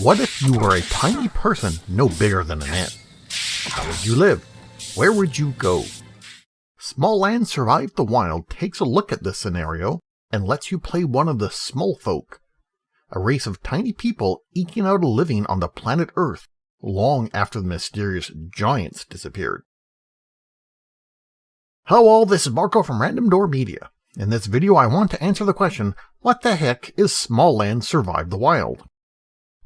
What if you were a tiny person no bigger than an ant? How would you live? Where would you go? Smalland Survive the Wild takes a look at this scenario and lets you play one of the small folk, a race of tiny people eking out a living on the planet Earth long after the mysterious giants disappeared. Hello all, this is Marco from Random Door Media. In this video I want to answer the question, what the heck is Smalland Survive the Wild?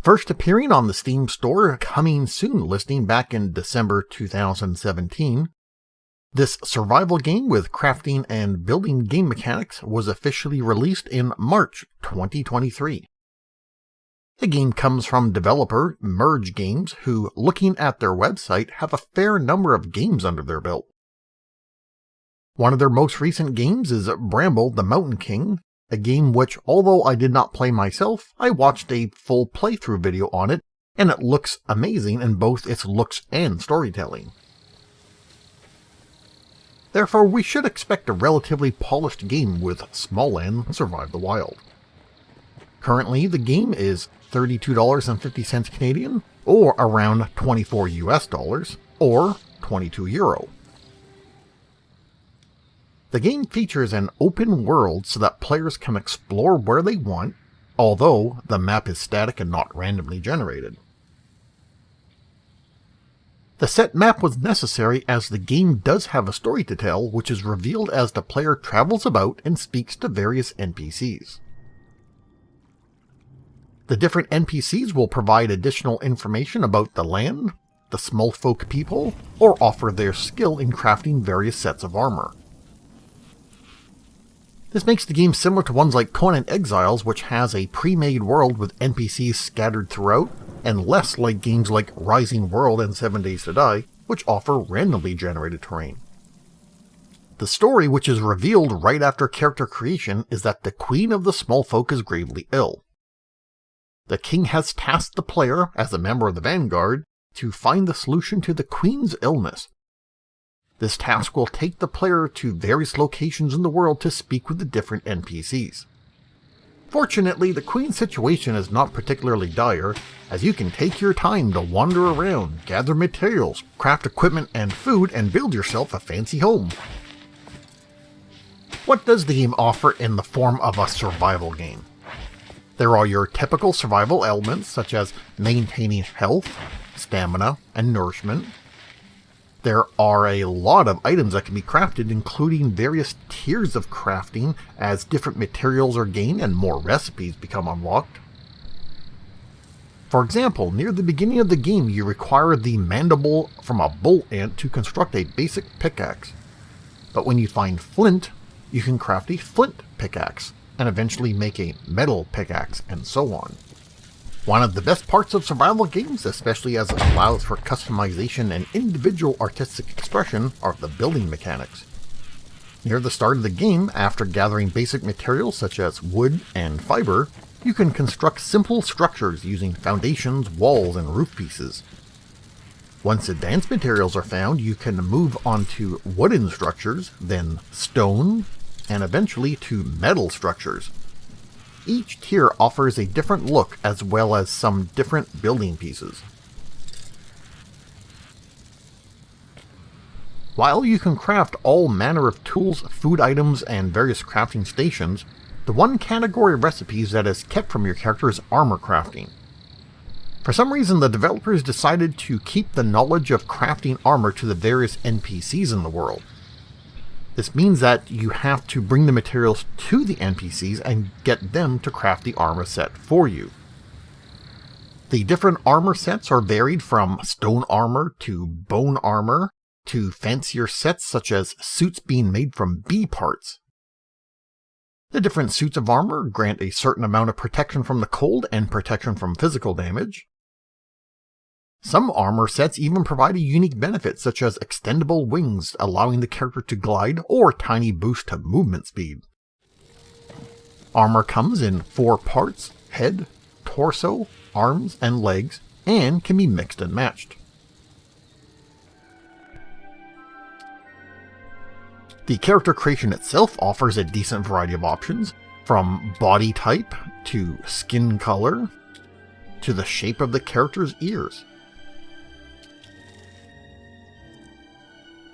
First appearing on the Steam store coming soon listing back in December 2017, this survival game with crafting and building game mechanics was officially released in March 2023. The game comes from developer Merge Games, who, looking at their website, have a fair number of games under their belt. One of their most recent games is Bramble the Mountain King, a game which, although I did not play myself, I watched a full playthrough video on it, and it looks amazing in both its looks and storytelling. Therefore, we should expect a relatively polished game with Smalland Survive the Wild. Currently, the game is $32.50 Canadian, or around 24 US dollars, or 22 euro. The game features an open world so that players can explore where they want, although the map is static and not randomly generated. The set map was necessary as the game does have a story to tell, which is revealed as the player travels about and speaks to various NPCs. The different NPCs will provide additional information about the land, the small folk people, or offer their skill in crafting various sets of armor. This makes the game similar to ones like Conan Exiles, which has a pre-made world with NPCs scattered throughout, and less like games like Rising World and 7 Days to Die, which offer randomly generated terrain. The story, which is revealed right after character creation, is that the Queen of the Small Folk is gravely ill. The king has tasked the player, as a member of the Vanguard, to find the solution to the Queen's illness. This task will take the player to various locations in the world to speak with the different NPCs. Fortunately, the Queen's situation is not particularly dire, as you can take your time to wander around, gather materials, craft equipment and food, and build yourself a fancy home. What does the game offer in the form of a survival game? There are your typical survival elements such as maintaining health, stamina, and nourishment. There are a lot of items that can be crafted, including various tiers of crafting as different materials are gained and more recipes become unlocked. For example, near the beginning of the game you require the mandible from a bull ant to construct a basic pickaxe. But when you find flint, you can craft a flint pickaxe, and eventually make a metal pickaxe, and so on. One of the best parts of survival games, especially as it allows for customization and individual artistic expression, are the building mechanics. Near the start of the game, after gathering basic materials such as wood and fiber, you can construct simple structures using foundations, walls, and roof pieces. Once advanced materials are found, you can move on to wooden structures, then stone, and eventually to metal structures. Each tier offers a different look as well as some different building pieces. While you can craft all manner of tools, food items, and various crafting stations, the one category of recipes that is kept from your character is armor crafting. For some reason, the developers decided to keep the knowledge of crafting armor to the various NPCs in the world. This means that you have to bring the materials to the NPCs and get them to craft the armor set for you. The different armor sets are varied from stone armor to bone armor to fancier sets such as suits being made from bee parts. The different suits of armor grant a certain amount of protection from the cold and protection from physical damage. Some armor sets even provide a unique benefit such as extendable wings allowing the character to glide or tiny boost to movement speed. Armor comes in 4 parts: head, torso, arms, and legs, and can be mixed and matched. The character creation itself offers a decent variety of options, from body type to skin color to the shape of the character's ears.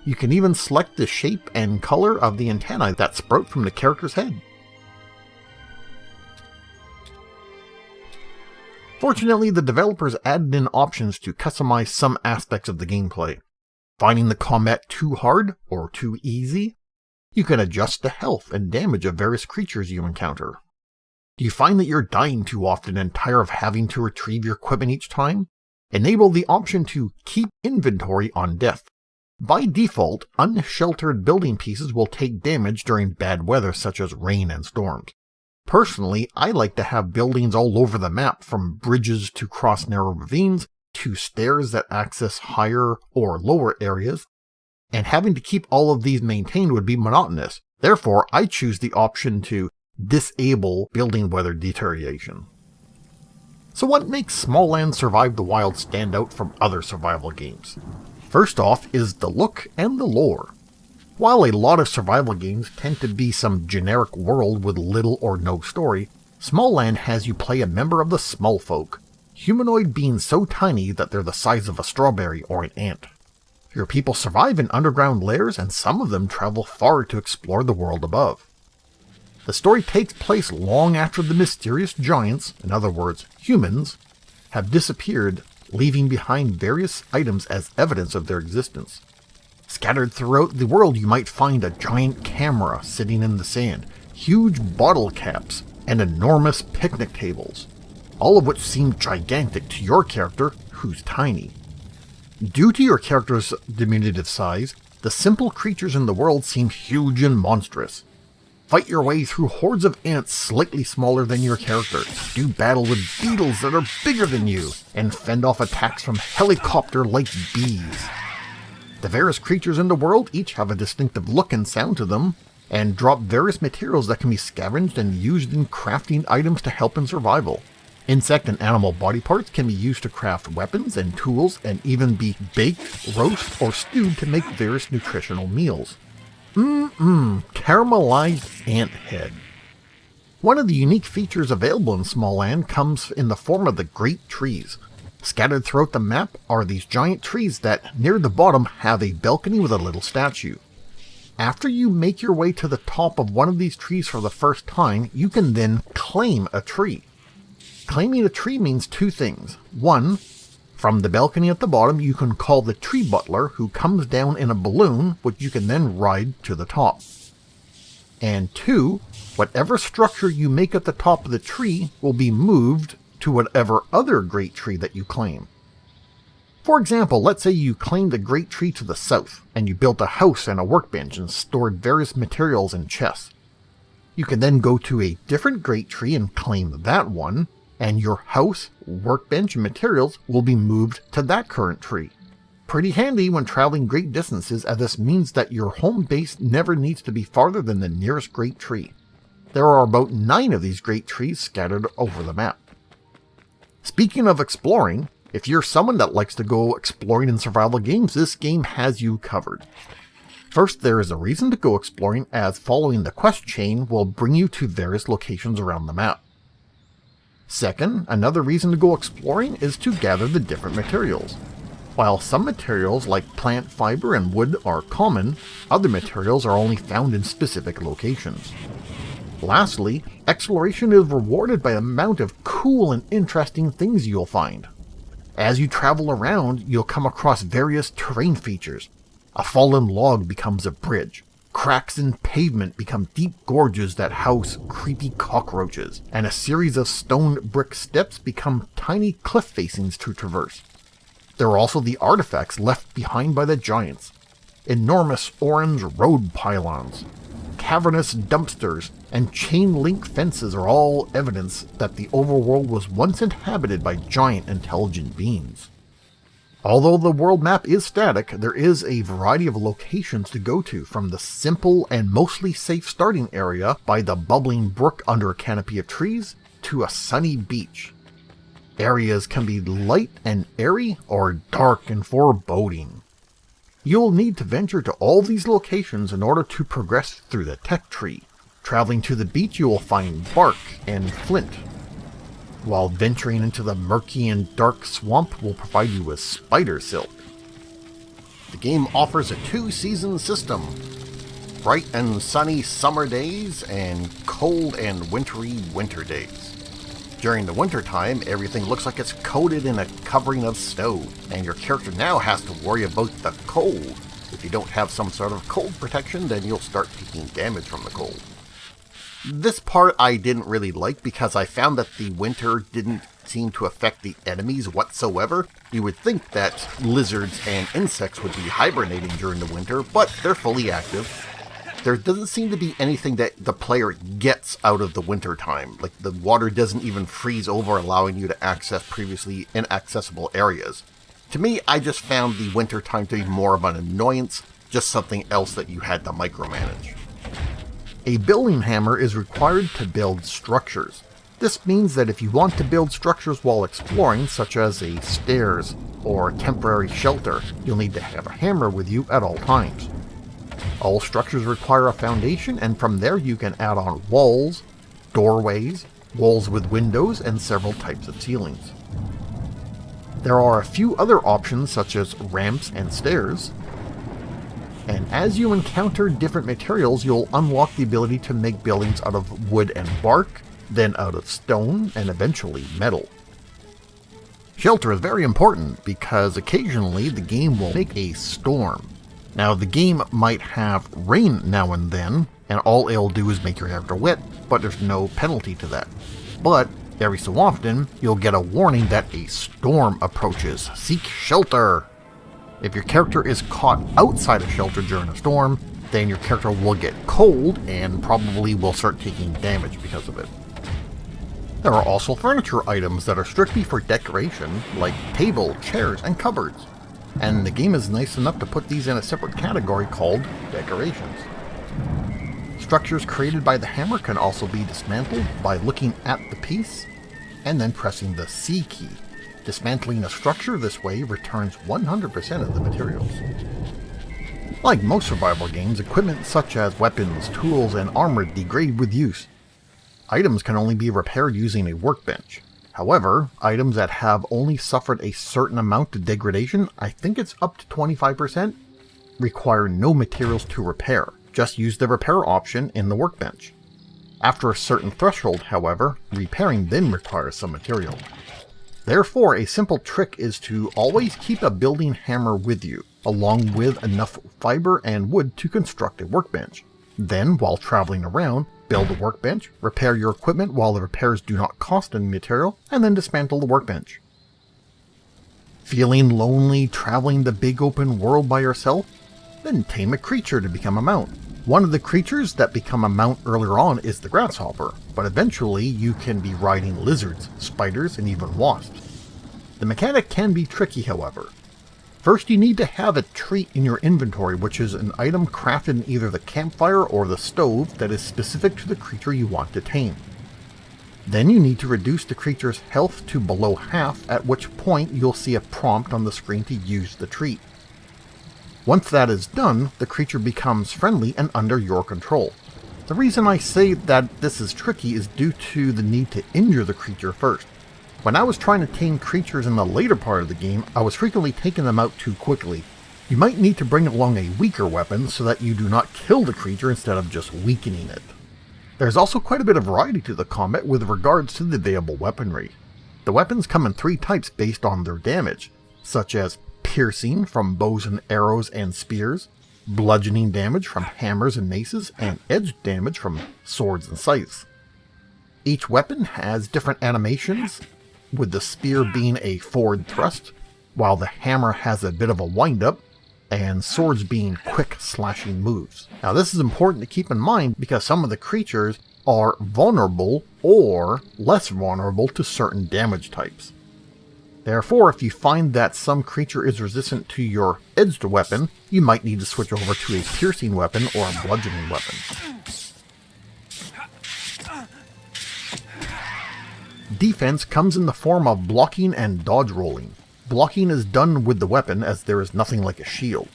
You can even select the shape and color of the antennae that sprout from the character's head. Fortunately, the developers added in options to customize some aspects of the gameplay. Finding the combat too hard or too easy, you can adjust the health and damage of various creatures you encounter. Do you find that you're dying too often and tired of having to retrieve your equipment each time? Enable the option to keep inventory on death. By default, unsheltered building pieces will take damage during bad weather such as rain and storms. Personally, I like to have buildings all over the map, from bridges to cross narrow ravines, to stairs that access higher or lower areas, and having to keep all of these maintained would be monotonous. Therefore, I choose the option to disable building weather deterioration. So what makes Smalland Survive the Wild stand out from other survival games? First off is the look and the lore. While a lot of survival games tend to be some generic world with little or no story, Smalland has you play a member of the Smallfolk, humanoid beings so tiny that they're the size of a strawberry or an ant. Your people survive in underground lairs, and some of them travel far to explore the world above. The story takes place long after the mysterious giants, in other words, humans, have disappeared, leaving behind various items as evidence of their existence. Scattered throughout the world you might find a giant camera sitting in the sand, huge bottle caps, and enormous picnic tables, all of which seem gigantic to your character, who's tiny. Due to your character's diminutive size, the simple creatures in the world seem huge and monstrous. Fight your way through hordes of ants slightly smaller than your character, do battle with beetles that are bigger than you, and fend off attacks from helicopter-like bees. The various creatures in the world each have a distinctive look and sound to them, and drop various materials that can be scavenged and used in crafting items to help in survival. Insect and animal body parts can be used to craft weapons and tools, and even be baked, roasted, or stewed to make various nutritional meals. Caramelized ant head. One of the unique features available in Smalland comes in the form of the great trees. Scattered throughout the map are these giant trees that, near the bottom, have a balcony with a little statue. After you make your way to the top of one of these trees for the first time, you can then claim a tree. Claiming a tree means two things. One, from the balcony at the bottom, you can call the tree butler, who comes down in a balloon, which you can then ride to the top. And two, whatever structure you make at the top of the tree will be moved to whatever other great tree that you claim. For example, let's say you claimed a great tree to the south, and you built a house and a workbench and stored various materials in chests. You can then go to a different great tree and claim that one, and your house, workbench, and materials will be moved to that current tree. Pretty handy when traveling great distances, as this means that your home base never needs to be farther than the nearest great tree. There are about 9 of these great trees scattered over the map. Speaking of exploring, if you're someone that likes to go exploring in survival games, this game has you covered. First, there is a reason to go exploring, as following the quest chain will bring you to various locations around the map. Second, another reason to go exploring is to gather the different materials. While some materials like plant fiber and wood are common, other materials are only found in specific locations. Lastly, exploration is rewarded by the amount of cool and interesting things you'll find. As you travel around, you'll come across various terrain features. A fallen log becomes a bridge. Cracks in pavement become deep gorges that house creepy cockroaches, and a series of stone brick steps become tiny cliff facings to traverse. There are also the artifacts left behind by the giants. Enormous orange road pylons, cavernous dumpsters, and chain-link fences are all evidence that the overworld was once inhabited by giant intelligent beings. Although the world map is static, there is a variety of locations to go to, from the simple and mostly safe starting area by the bubbling brook under a canopy of trees to a sunny beach. Areas can be light and airy or dark and foreboding. You'll need to venture to all these locations in order to progress through the tech tree. Traveling to the beach, you will find bark and flint. while venturing into the murky and dark swamp will provide you with spider silk. The game offers a 2-season system: bright and sunny summer days and cold and wintry winter days. During the winter time, everything looks like it's coated in a covering of snow, and your character now has to worry about the cold. If you don't have some sort of cold protection, then you'll start taking damage from the cold. This part I didn't really like because I found that the winter didn't seem to affect the enemies whatsoever. You would think that lizards and insects would be hibernating during the winter, but they're fully active. There doesn't seem to be anything that the player gets out of the winter time. Like, the water doesn't even freeze over, allowing you to access previously inaccessible areas. To me, I just found the winter time to be more of an annoyance, just something else that you had to micromanage. A building hammer is required to build structures. This means that if you want to build structures while exploring, such as a stairs or a temporary shelter, you'll need to have a hammer with you at all times. All structures require a foundation, and from there you can add on walls, doorways, walls with windows, and several types of ceilings. There are a few other options such as ramps and stairs, and as you encounter different materials, you'll unlock the ability to make buildings out of wood and bark, then out of stone, and eventually metal. Shelter is very important because occasionally the game will make a storm. Now, the game might have rain now and then, and all it'll do is make your character wet, but there's no penalty to that. But every so often, you'll get a warning that a storm approaches. Seek shelter! If your character is caught outside a shelter during a storm, then your character will get cold and probably will start taking damage because of it. There are also furniture items that are strictly for decoration, like table, chairs, and cupboards. And the game is nice enough to put these in a separate category called decorations. Structures created by the hammer can also be dismantled by looking at the piece and then pressing the C key. Dismantling a structure this way returns 100% of the materials. Like most survival games, equipment such as weapons, tools, and armor degrade with use. Items can only be repaired using a workbench. However, items that have only suffered a certain amount of degradation, I think it's up to 25%, require no materials to repair. Just use the repair option in the workbench. After a certain threshold, however, repairing then requires some material. Therefore, a simple trick is to always keep a building hammer with you, along with enough fiber and wood to construct a workbench. Then, while traveling around, build a workbench, repair your equipment while the repairs do not cost any material, and then dismantle the workbench. Feeling lonely traveling the big open world by yourself? Then tame a creature to become a mount. One of the creatures that become a mount earlier on is the grasshopper, but eventually you can be riding lizards, spiders, and even wasps. The mechanic can be tricky, however. First, you need to have a treat in your inventory, which is an item crafted in either the campfire or the stove that is specific to the creature you want to tame. Then you need to reduce the creature's health to below half, at which point you'll see a prompt on the screen to use the treat. Once that is done, the creature becomes friendly and under your control. The reason I say that this is tricky is due to the need to injure the creature first. When I was trying to tame creatures in the later part of the game, I was frequently taking them out too quickly. You might need to bring along a weaker weapon so that you do not kill the creature instead of just weakening it. There's also quite a bit of variety to the combat with regards to the available weaponry. The weapons come in 3 types based on their damage, such as piercing from bows and arrows and spears, bludgeoning damage from hammers and maces, and edge damage from swords and scythes. Each weapon has different animations, with the spear being a forward thrust, while the hammer has a bit of a wind-up, and swords being quick slashing moves. Now this is important to keep in mind because some of the creatures are vulnerable or less vulnerable to certain damage types. Therefore, if you find that some creature is resistant to your edged weapon, you might need to switch over to a piercing weapon or a bludgeoning weapon. Defense comes in the form of blocking and dodge rolling. Blocking is done with the weapon as there is nothing like a shield.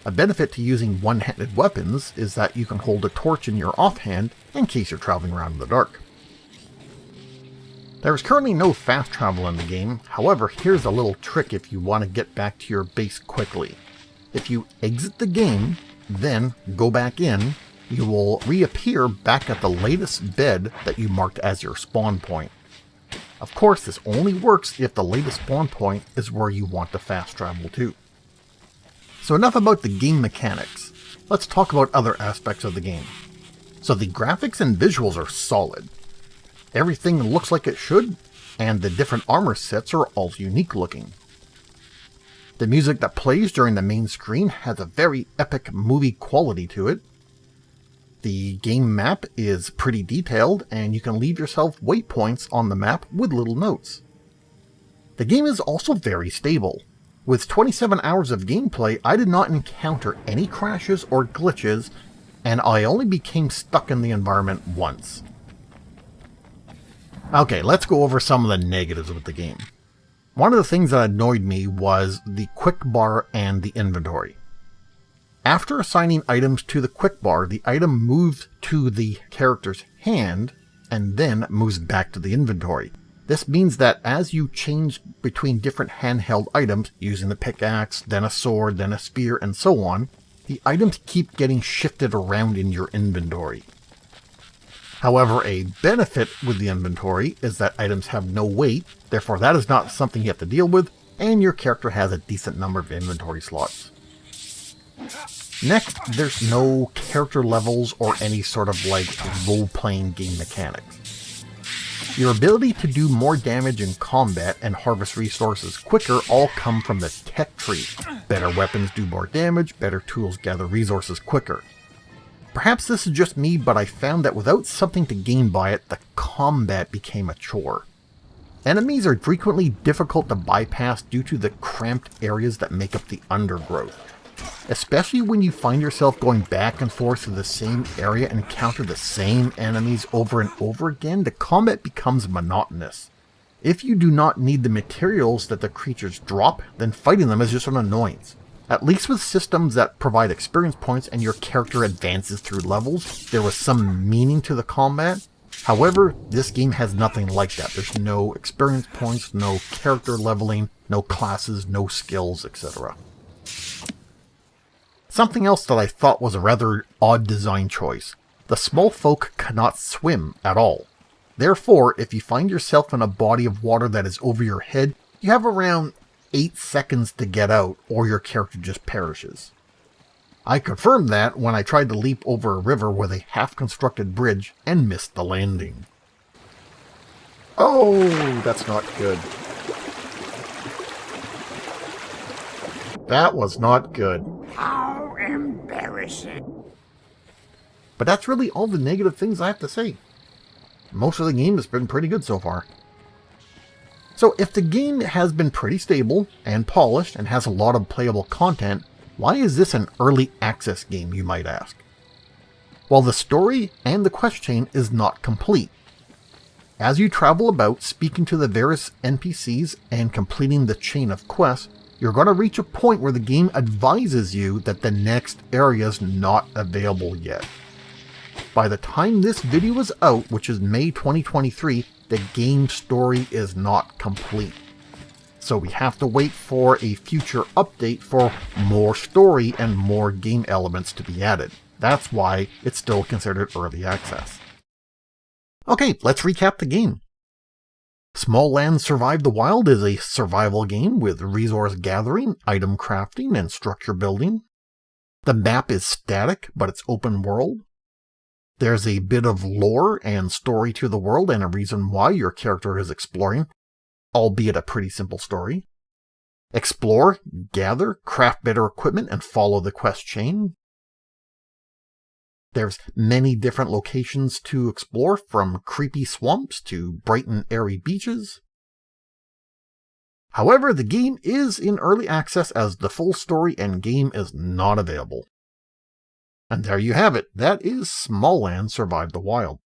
A benefit to using one-handed weapons is that you can hold a torch in your offhand in case you're traveling around in the dark. There is currently no fast travel in the game, however here's a little trick if you want to get back to your base quickly. If you exit the game, then go back in, you will reappear back at the latest bed that you marked as your spawn point. Of course, this only works if the latest spawn point is where you want to fast travel to. So enough about the game mechanics. Let's talk about other aspects of the game. So the graphics and visuals are solid. Everything looks like it should, and the different armor sets are all unique looking. The music that plays during the main screen has a very epic movie quality to it. The game map is pretty detailed, and you can leave yourself waypoints on the map with little notes. The game is also very stable. With 27 hours of gameplay, I did not encounter any crashes or glitches, and I only became stuck in the environment once. Okay, let's go over some of the negatives with the game. One of the things that annoyed me was the quick bar and the inventory. After assigning items to the quick bar, the item moves to the character's hand and then moves back to the inventory. This means that as you change between different handheld items, using the pickaxe, then a sword, then a spear, and so on, the items keep getting shifted around in your inventory. However, a benefit with the inventory is that items have no weight, therefore that is not something you have to deal with, and your character has a decent number of inventory slots. Next, there's no character levels or any sort of role-playing game mechanics. Your ability to do more damage in combat and harvest resources quicker all come from the tech tree. Better weapons do more damage, better tools gather resources quicker. Perhaps this is just me, but I found that without something to gain by it, the combat became a chore. Enemies are frequently difficult to bypass due to the cramped areas that make up the undergrowth. Especially when you find yourself going back and forth through the same area and encounter the same enemies over and over again, the combat becomes monotonous. If you do not need the materials that the creatures drop, then fighting them is just an annoyance. At least with systems that provide experience points and your character advances through levels, there was some meaning to the combat. However, this game has nothing like that. There's no experience points, no character leveling, no classes, no skills, etc. Something else that I thought was a rather odd design choice. The small folk cannot swim at all. Therefore, if you find yourself in a body of water that is over your head, you have around 8 seconds to get out, or your character just perishes. I confirmed that when I tried to leap over a river with a half-constructed bridge and missed the landing. Oh, that's not good. That was not good. How embarrassing. But that's really all the negative things I have to say. Most of the game has been pretty good so far. So if the game has been pretty stable and polished and has a lot of playable content, why is this an early access game, you might ask? Well, the story and the quest chain is not complete. As you travel about speaking to the various NPCs and completing the chain of quests, you're going to reach a point where the game advises you that the next area is not available yet. By the time this video is out, which is May 2023, the game story is not complete. So we have to wait for a future update for more story and more game elements to be added. That's why it's still considered early access. Okay, let's recap the game. Smalland Survive the Wild is a survival game with resource gathering, item crafting, and structure building. The map is static, but it's open world. There's a bit of lore and story to the world and a reason why your character is exploring, albeit a pretty simple story. Explore, gather, craft better equipment, and follow the quest chain. There's many different locations to explore, from creepy swamps to bright and airy beaches. However, the game is in early access as the full story and game is not available. And there you have it. That is Smalland Survive the Wild.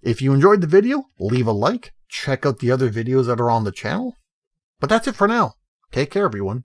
If you enjoyed the video, leave a like, check out the other videos that are on the channel. But that's it for now. Take care, everyone.